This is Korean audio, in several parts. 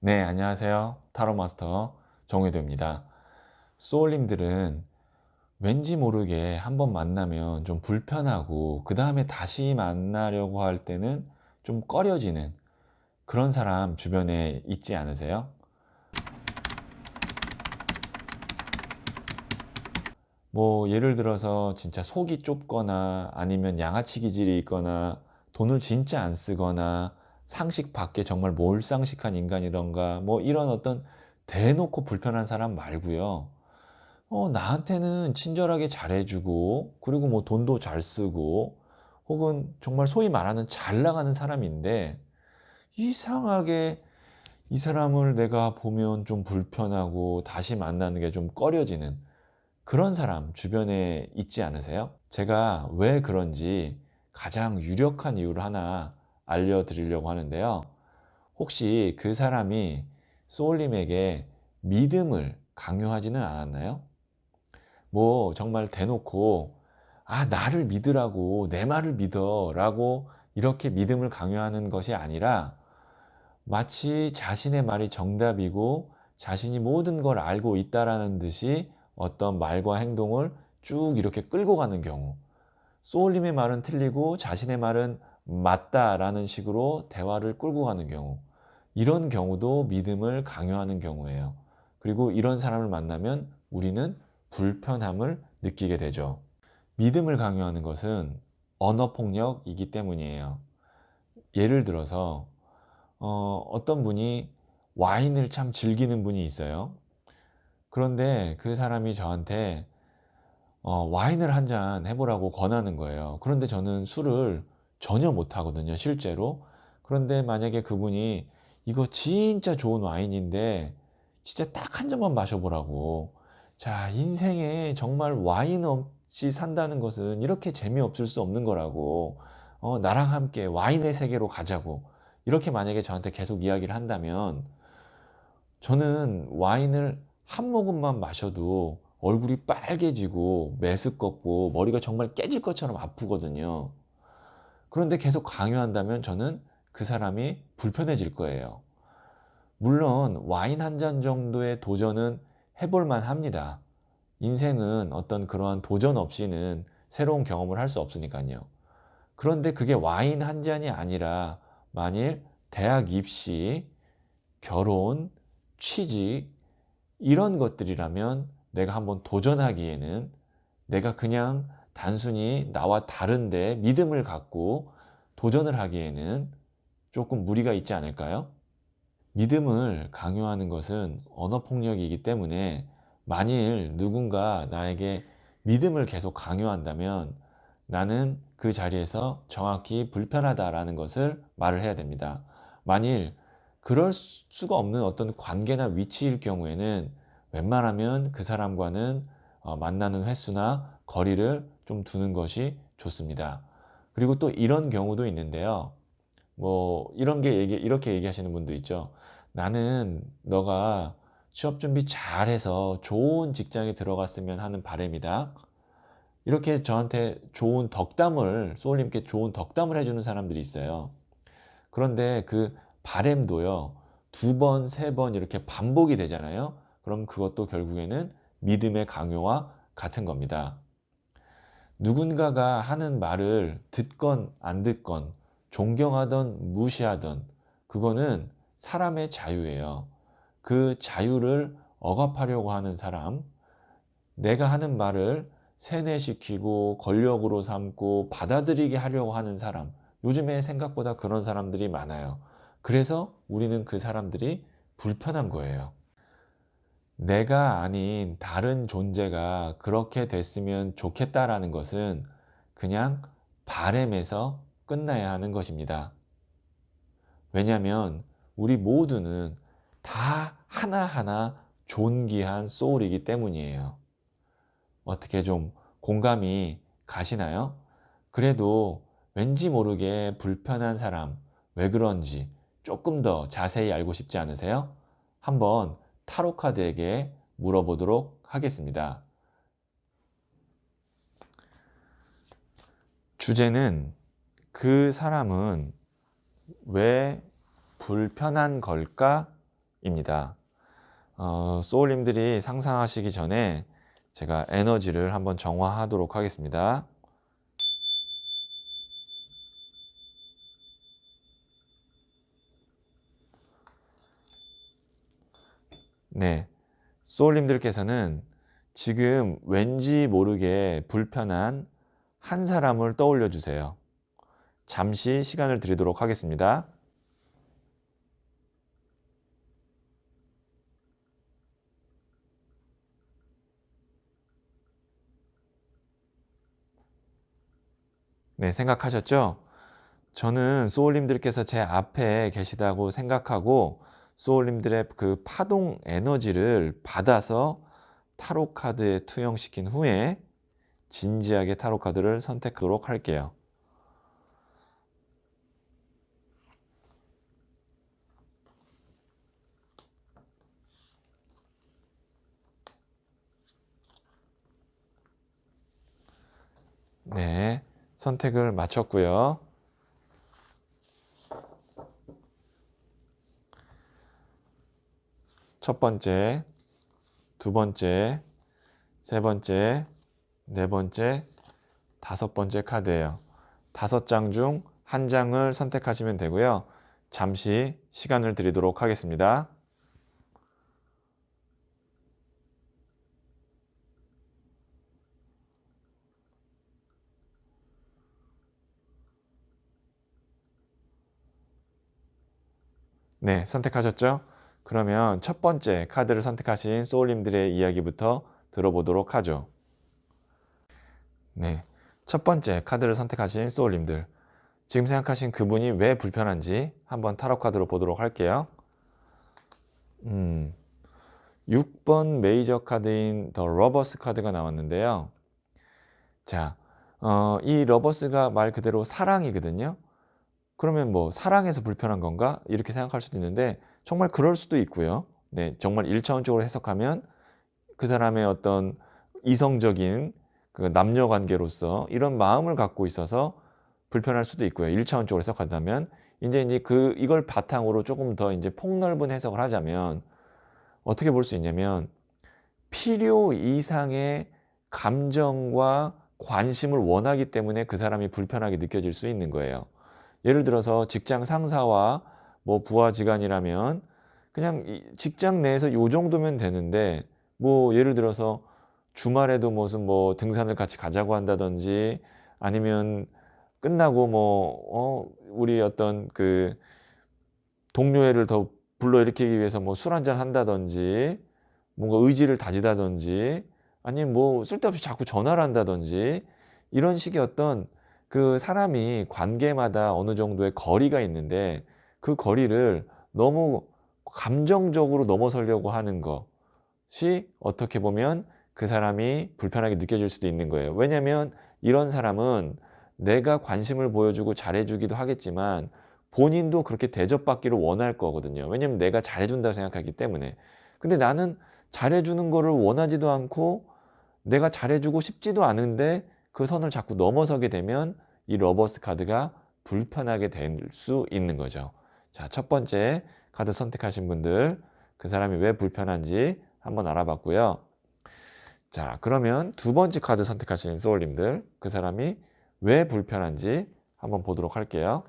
네, 안녕하세요. 타로 마스터 정혜도입니다. 소울님들은 왠지 모르게 한번 만나면 좀 불편하고 그 다음에 다시 만나려고 할 때는 좀 꺼려지는 그런 사람 주변에 있지 않으세요? 뭐 예를 들어서 진짜 속이 좁거나 아니면 양아치 기질이 있거나 돈을 진짜 안 쓰거나 상식 밖에 정말 몰상식한 인간이던가 뭐 이런 어떤 대놓고 불편한 사람 말고요. 나한테는 친절하게 잘해주고, 그리고 뭐 돈도 잘 쓰고, 혹은 정말 소위 말하는 잘 나가는 사람인데, 이상하게 이 사람을 내가 보면 좀 불편하고 다시 만나는 게 좀 꺼려지는 그런 사람 주변에 있지 않으세요? 제가 왜 그런지 가장 유력한 이유를 하나 알려드리려고 하는데요. 혹시 그 사람이 소울님에게 믿음을 강요하지는 않았나요? 뭐 정말 대놓고 나를 믿으라고 내 말을 믿어라고 이렇게 믿음을 강요하는 것이 아니라 마치 자신의 말이 정답이고 자신이 모든 걸 알고 있다라는 듯이 어떤 말과 행동을 쭉 이렇게 끌고 가는 경우, 소울님의 말은 틀리고 자신의 말은 맞다라는 식으로 대화를 끌고 가는 경우, 이런 경우도 믿음을 강요하는 경우예요. 그리고 이런 사람을 만나면 우리는 불편함을 느끼게 되죠. 믿음을 강요하는 것은 언어폭력이기 때문이에요. 예를 들어서 어떤 분이 와인을 참 즐기는 분이 있어요. 그런데 그 사람이 저한테 와인을 한 잔 해보라고 권하는 거예요. 그런데 저는 술을 전혀 못하거든요, 실제로. 그런데 만약에 그분이 이거 진짜 좋은 와인인데 진짜 딱 한 잔만 마셔보라고. 자, 인생에 정말 와인 없이 산다는 것은 이렇게 재미없을 수 없는 거라고. 나랑 함께 와인의 세계로 가자고. 이렇게 만약에 저한테 계속 이야기를 한다면 저는 와인을 한 모금만 마셔도 얼굴이 빨개지고 메스껍고 머리가 정말 깨질 것처럼 아프거든요. 그런데 계속 강요한다면 저는 그 사람이 불편해질 거예요. 물론 와인 한 잔 정도의 도전은 해볼 만 합니다. 인생은 어떤 그러한 도전 없이는 새로운 경험을 할 수 없으니까요. 그런데 그게 와인 한 잔이 아니라 만일 대학 입시, 결혼, 취직, 이런 것들이라면 내가 한번 도전하기에는 내가 그냥 단순히 나와 다른데 믿음을 갖고 도전을 하기에는 조금 무리가 있지 않을까요? 믿음을 강요하는 것은 언어폭력이기 때문에 만일 누군가 나에게 믿음을 계속 강요한다면 나는 그 자리에서 정확히 불편하다라는 것을 말을 해야 됩니다. 만일 그럴 수가 없는 어떤 관계나 위치일 경우에는 웬만하면 그 사람과는 만나는 횟수나 거리를 좀 두는 것이 좋습니다. 그리고 또 이런 경우도 있는데요. 뭐 이런 게 이렇게 얘기하시는 분도 있죠. 나는 너가 취업 준비 잘해서 좋은 직장에 들어갔으면 하는 바람이다. 이렇게 저한테 좋은 덕담을, 소울님께 좋은 덕담을 해주는 사람들이 있어요. 그런데 그 바램도요, 두 번, 세 번 이렇게 반복이 되잖아요. 그럼 그것도 결국에는 믿음의 강요와 같은 겁니다. 누군가가 하는 말을 듣건 안 듣건, 존경하던 무시하던, 그거는 사람의 자유예요. 그 자유를 억압하려고 하는 사람, 내가 하는 말을 세뇌시키고 권력으로 삼고 받아들이게 하려고 하는 사람, 요즘에 생각보다 그런 사람들이 많아요. 그래서 우리는 그 사람들이 불편한 거예요. 내가 아닌 다른 존재가 그렇게 됐으면 좋겠다라는 것은 그냥 바램에서 끝나야 하는 것입니다. 왜냐하면 우리 모두는 다 하나하나 존귀한 소울이기 때문이에요. 어떻게 좀 공감이 가시나요? 그래도 왠지 모르게 불편한 사람, 왜 그런지 조금 더 자세히 알고 싶지 않으세요? 한번 타로 카드에게 물어보도록 하겠습니다. 주제는 그 사람은 왜 불편한 걸까? 입니다. 소울님들이 상상하시기 전에 제가 에너지를 한번 정화하도록 하겠습니다. 네, 소울님들께서는 지금 왠지 모르게 불편한 한 사람을 떠올려 주세요. 잠시 시간을 드리도록 하겠습니다. 네, 생각하셨죠? 저는 소울님들께서 제 앞에 계시다고 생각하고 소울님들의 그 파동 에너지를 받아서 타로 카드에 투영시킨 후에 진지하게 타로 카드를 선택하도록 할게요. 네, 선택을 마쳤고요. 첫 번째, 두 번째, 세 번째, 네 번째, 다섯 번째 카드예요. 5장 중 한 장을 선택하시면 되고요. 잠시 시간을 드리도록 하겠습니다. 네, 선택하셨죠? 그러면 첫 번째 카드를 선택하신 소울님들의 이야기부터 들어보도록 하죠. 네, 첫 번째 카드를 선택하신 소울님들. 지금 생각하신 그분이 왜 불편한지 한번 타로 카드로 보도록 할게요. 6번 메이저 카드인 더 러버스 카드가 나왔는데요. 자, 이 러버스가 말 그대로 사랑이거든요. 그러면 뭐 사랑해서 불편한 건가? 이렇게 생각할 수도 있는데 정말 그럴 수도 있고요. 네, 정말 1차원적으로 해석하면 그 사람의 어떤 이성적인 그 남녀 관계로서 이런 마음을 갖고 있어서 불편할 수도 있고요. 1차원적으로 해석한다면 이제 이걸 바탕으로 조금 더 이제 폭넓은 해석을 하자면 어떻게 볼 수 있냐면 필요 이상의 감정과 관심을 원하기 때문에 그 사람이 불편하게 느껴질 수 있는 거예요. 예를 들어서 직장 상사와 뭐 부하지간이라면 그냥 직장 내에서 요 정도면 되는데 뭐 예를 들어서 주말에도 무슨 뭐 등산을 같이 가자고 한다든지 아니면 끝나고 우리 어떤 그 동료애를 더 불러일으키기 위해서 뭐 술 한잔 한다든지 뭔가 의지를 다지다든지 아니면 뭐 쓸데없이 자꾸 전화를 한다든지 이런 식의 어떤 그 사람이 관계마다 어느 정도의 거리가 있는데 그 거리를 너무 감정적으로 넘어서려고 하는 것이 어떻게 보면 그 사람이 불편하게 느껴질 수도 있는 거예요. 왜냐하면 이런 사람은 내가 관심을 보여주고 잘해주기도 하겠지만 본인도 그렇게 대접받기를 원할 거거든요. 왜냐하면 내가 잘해준다고 생각하기 때문에. 근데 나는 잘해주는 거를 원하지도 않고 내가 잘해주고 싶지도 않은데 그 선을 자꾸 넘어서게 되면 이 러버스 카드가 불편하게 될 수 있는 거죠. 자, 첫 번째 카드 선택하신 분들, 그 사람이 왜 불편한지 한번 알아봤고요. 자, 그러면 두 번째 카드 선택하신 소울님들, 그 사람이 왜 불편한지 한번 보도록 할게요.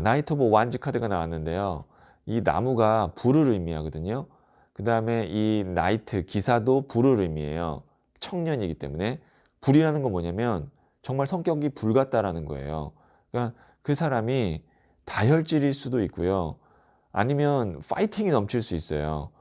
나이트 오브 완즈 카드가 나왔는데요. 이 나무가 불을 의미하거든요. 그 다음에 이 나이트 기사도 불을 의미해요. 청년이기 때문에 불이라는 건 뭐냐면 정말 성격이 불 같다라는 거예요. 그러니까 그 사람이 다혈질일 수도 있고요. 아니면 파이팅이 넘칠 수 있어요.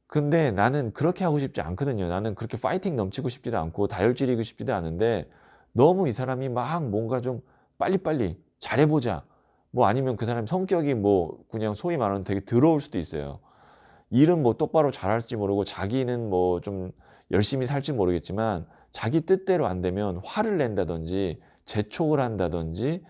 근데 나는 그렇게 하고 싶지 않거든요. 나는 그렇게 파이팅 넘치고 싶지도 않고 다혈질이고 싶지도 않은데 너무 이 사람이 막 뭔가 좀 빨리빨리 잘해보자. 뭐 아니면 그 사람 성격이 뭐 그냥 소위 말하는 되게 더러울 수도 있어요. 일은 뭐 똑바로 잘할지 모르고 자기는 뭐 좀 열심히 살지 모르겠지만 자기 뜻대로 안 되면 화를 낸다든지 재촉을 한다든지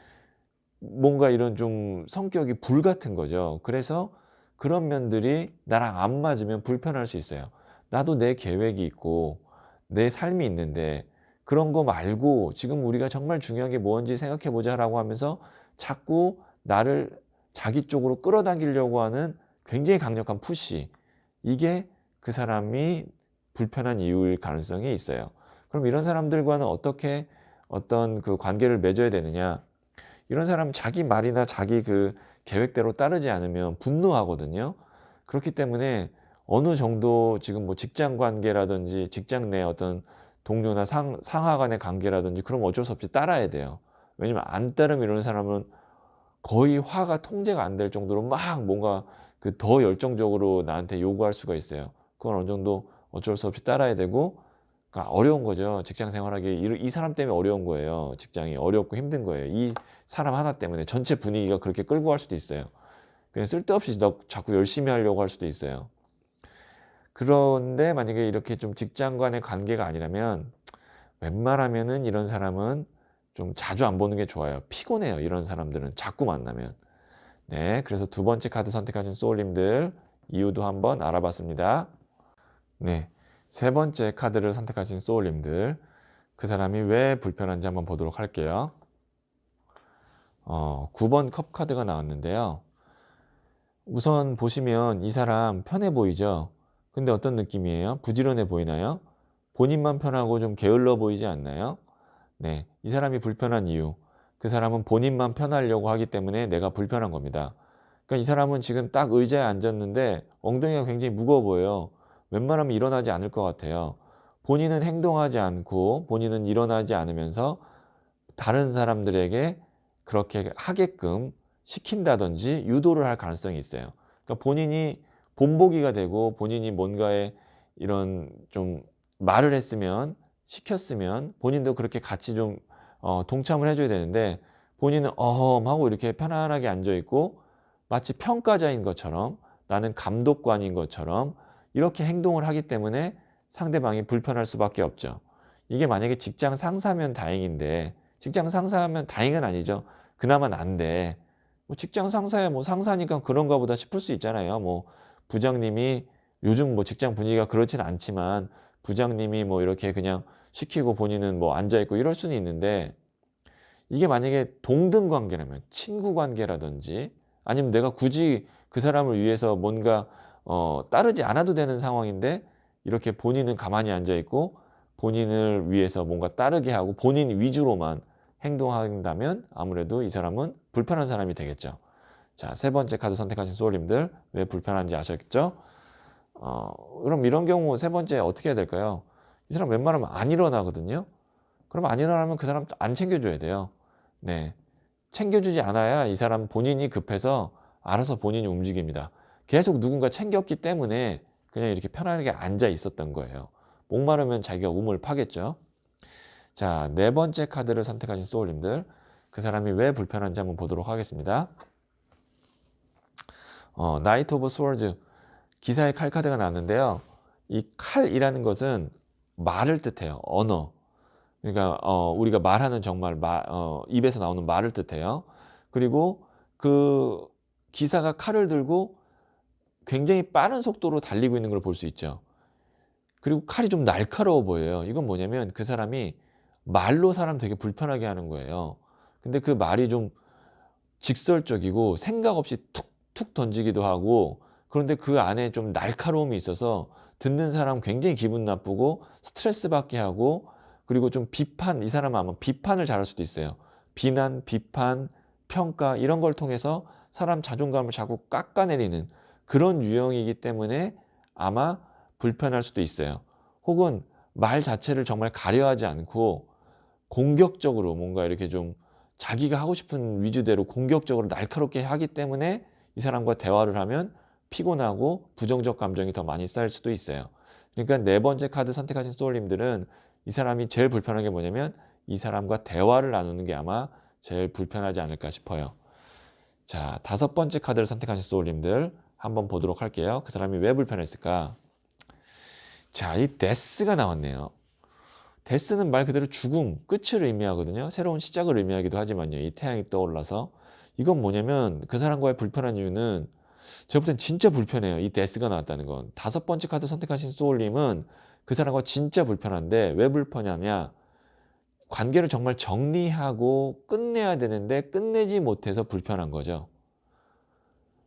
뭔가 이런 좀 성격이 불 같은 거죠. 그래서 그런 면들이 나랑 안 맞으면 불편할 수 있어요. 나도 내 계획이 있고 내 삶이 있는데 그런 거 말고 지금 우리가 정말 중요한 게 뭔지 생각해 보자라고 하면서 자꾸 나를 자기 쪽으로 끌어당기려고 하는 굉장히 강력한 푸시, 이게 그 사람이 불편한 이유일 가능성이 있어요. 그럼 이런 사람들과는 어떻게 어떤 그 관계를 맺어야 되느냐? 이런 사람은 자기 말이나 자기 그 계획대로 따르지 않으면 분노하거든요. 그렇기 때문에 어느 정도 지금 뭐 직장 관계라든지 직장 내 어떤 동료나 상하 간의 관계라든지 그럼 어쩔 수 없이 따라야 돼요. 왜냐면 안 따르면 이런 사람은 거의 화가 통제가 안 될 정도로 막 뭔가 그 더 열정적으로 나한테 요구할 수가 있어요. 그건 어느 정도 어쩔 수 없이 따라야 되고, 그러니까 어려운 거죠. 직장 생활하기 이 사람 때문에 어려운 거예요. 직장이 어렵고 힘든 거예요. 이 사람 하나 때문에 전체 분위기가 그렇게 끌고 갈 수도 있어요. 그냥 쓸데없이 너 자꾸 열심히 하려고 할 수도 있어요. 그런데 만약에 이렇게 좀 직장 간의 관계가 아니라면 웬만하면은 이런 사람은 좀 자주 안 보는 게 좋아요. 피곤해요. 이런 사람들은 자꾸 만나면. 네, 그래서 두 번째 카드 선택하신 소울님들 이유도 한번 알아봤습니다. 네, 세 번째 카드를 선택하신 소울님들, 그 사람이 왜 불편한지 한번 보도록 할게요. 9번 컵 카드가 나왔는데요. 우선 보시면 이 사람 편해 보이죠? 근데 어떤 느낌이에요? 부지런해 보이나요? 본인만 편하고 좀 게을러 보이지 않나요? 네, 이 사람이 불편한 이유, 그 사람은 본인만 편하려고 하기 때문에 내가 불편한 겁니다. 그러니까 이 사람은 지금 딱 의자에 앉았는데 엉덩이가 굉장히 무거워 보여요. 웬만하면 일어나지 않을 것 같아요. 본인은 행동하지 않고 본인은 일어나지 않으면서 다른 사람들에게 그렇게 하게끔 시킨다든지 유도를 할 가능성이 있어요. 그러니까 본인이 본보기가 되고 본인이 뭔가에 이런 좀 말을 했으면, 시켰으면 본인도 그렇게 같이 좀 동참을 해줘야 되는데, 본인은 어험 하고 이렇게 편안하게 앉아있고 마치 평가자인 것처럼, 나는 감독관인 것처럼 이렇게 행동을 하기 때문에 상대방이 불편할 수밖에 없죠. 이게 만약에 직장 상사면 다행인데, 직장 상사면 다행은 아니죠. 그나마 난데, 뭐 직장 상사야 뭐 상사니까 그런가 보다 싶을 수 있잖아요. 뭐 부장님이, 요즘 뭐 직장 분위기가 그렇진 않지만 부장님이 뭐 이렇게 그냥 시키고 본인은 뭐 앉아있고 이럴 수는 있는데, 이게 만약에 동등 관계라면, 친구 관계라든지 아니면 내가 굳이 그 사람을 위해서 뭔가 따르지 않아도 되는 상황인데 이렇게 본인은 가만히 앉아있고 본인을 위해서 뭔가 따르게 하고 본인 위주로만 행동한다면 아무래도 이 사람은 불편한 사람이 되겠죠. 자, 세 번째 카드 선택하신 소울님들 왜 불편한지 아셨겠죠? 그럼 이런 경우 세 번째 어떻게 해야 될까요? 이 사람 웬만하면 안 일어나거든요. 그럼 안 일어나면 그 사람 안 챙겨줘야 돼요. 네, 챙겨주지 않아야 이 사람 본인이 급해서 알아서 본인이 움직입니다. 계속 누군가 챙겼기 때문에 그냥 이렇게 편안하게 앉아 있었던 거예요. 목마르면 자기가 우물 파겠죠. 자, 네 번째 카드를 선택하신 소울님들, 그 사람이 왜 불편한지 한번 보도록 하겠습니다. 나이트 오브 스워드, 기사의 칼 카드가 나왔는데요. 이 칼이라는 것은 말을 뜻해요. 언어. 그러니까 우리가 말하는 정말 입에서 나오는 말을 뜻해요. 그리고 그 기사가 칼을 들고 굉장히 빠른 속도로 달리고 있는 걸 볼 수 있죠. 그리고 칼이 좀 날카로워 보여요. 이건 뭐냐면 그 사람이 말로 사람 되게 불편하게 하는 거예요. 근데 그 말이 좀 직설적이고 생각 없이 툭툭 던지기도 하고, 그런데 그 안에 좀 날카로움이 있어서 듣는 사람 굉장히 기분 나쁘고 스트레스 받게 하고, 그리고 좀 비판, 이 사람은 아마 비판을 잘할 수도 있어요. 비난, 비판, 평가 이런 걸 통해서 사람 자존감을 자꾸 깎아내리는 그런 유형이기 때문에 아마 불편할 수도 있어요. 혹은 말 자체를 정말 가려하지 않고 공격적으로 뭔가 이렇게 좀 자기가 하고 싶은 위주대로 공격적으로 날카롭게 하기 때문에 이 사람과 대화를 하면 피곤하고 부정적 감정이 더 많이 쌓일 수도 있어요. 그러니까 네 번째 카드 선택하신 소울님들은 이 사람이 제일 불편한 게 뭐냐면 이 사람과 대화를 나누는 게 아마 제일 불편하지 않을까 싶어요. 자, 다섯 번째 카드를 선택하신 소울님들 한번 보도록 할게요. 그 사람이 왜 불편했을까? 자, 이 데스가 나왔네요. 데스는 말 그대로 죽음, 끝을 의미하거든요. 새로운 시작을 의미하기도 하지만요. 이 태양이 떠올라서. 이건 뭐냐면 그 사람과의 불편한 이유는 제가 볼 땐 진짜 불편해요. 이 데스가 나왔다는 건. 다섯 번째 카드 선택하신 소울님은 그 사람과 진짜 불편한데 왜 불편하냐? 관계를 정말 정리하고 끝내야 되는데 끝내지 못해서 불편한 거죠.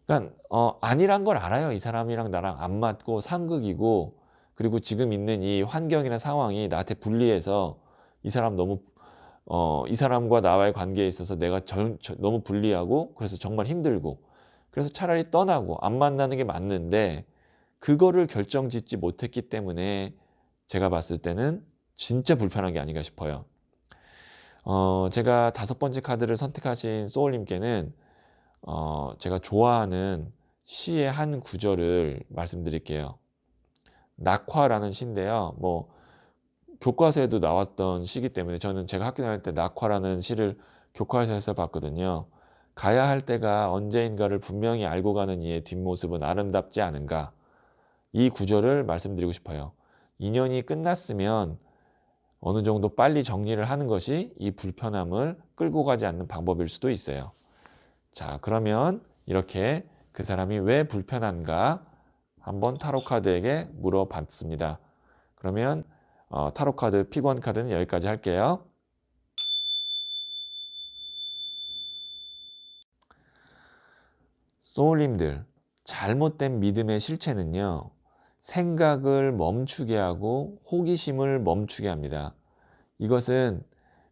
그러니까 아니란 걸 알아요. 이 사람이랑 나랑 안 맞고 상극이고, 그리고 지금 있는 이 환경이나 상황이 나한테 불리해서 이 사람 너무 이 사람과 나와의 관계에 있어서 내가 너무 불리하고, 그래서 정말 힘들고, 그래서 차라리 떠나고 안 만나는 게 맞는데, 그거를 결정짓지 못했기 때문에 제가 봤을 때는 진짜 불편한 게 아닌가 싶어요. 제가 5번째 카드를 선택하신 소울님께는 제가 좋아하는 시의 한 구절을 말씀드릴게요. 낙화라는 시인데요. 뭐 교과서에도 나왔던 시기 때문에 저는 제가 학교 다닐 때 낙화라는 시를 교과서에서 봤거든요. 가야 할 때가 언제인가를 분명히 알고 가는 이의 뒷모습은 아름답지 않은가. 이 구절을 말씀드리고 싶어요. 인연이 끝났으면 어느 정도 빨리 정리를 하는 것이 이 불편함을 끌고 가지 않는 방법일 수도 있어요. 자, 그러면 이렇게 그 사람이 왜 불편한가 한번 타로 카드에게 물어봤습니다. 그러면 타로 카드 픽원 카드는 여기까지 할게요. 소울님들, 잘못된 믿음의 실체는요, 생각을 멈추게 하고 호기심을 멈추게 합니다. 이것은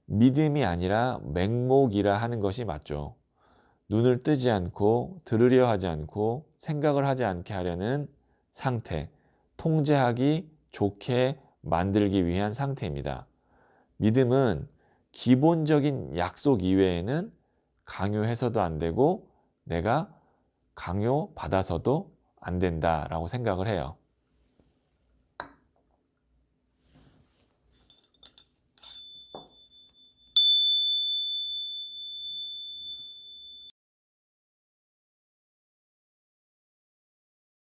믿음이 아니라 맹목이라 하는 것이 맞죠. 눈을 뜨지 않고 들으려 하지 않고 생각을 하지 않게 하려는 상태, 통제하기 좋게 만들기 위한 상태입니다. 믿음은 기본적인 약속 이외에는 강요해서도 안 되고 내가 강요받아서도 안 된다라고 생각을 해요.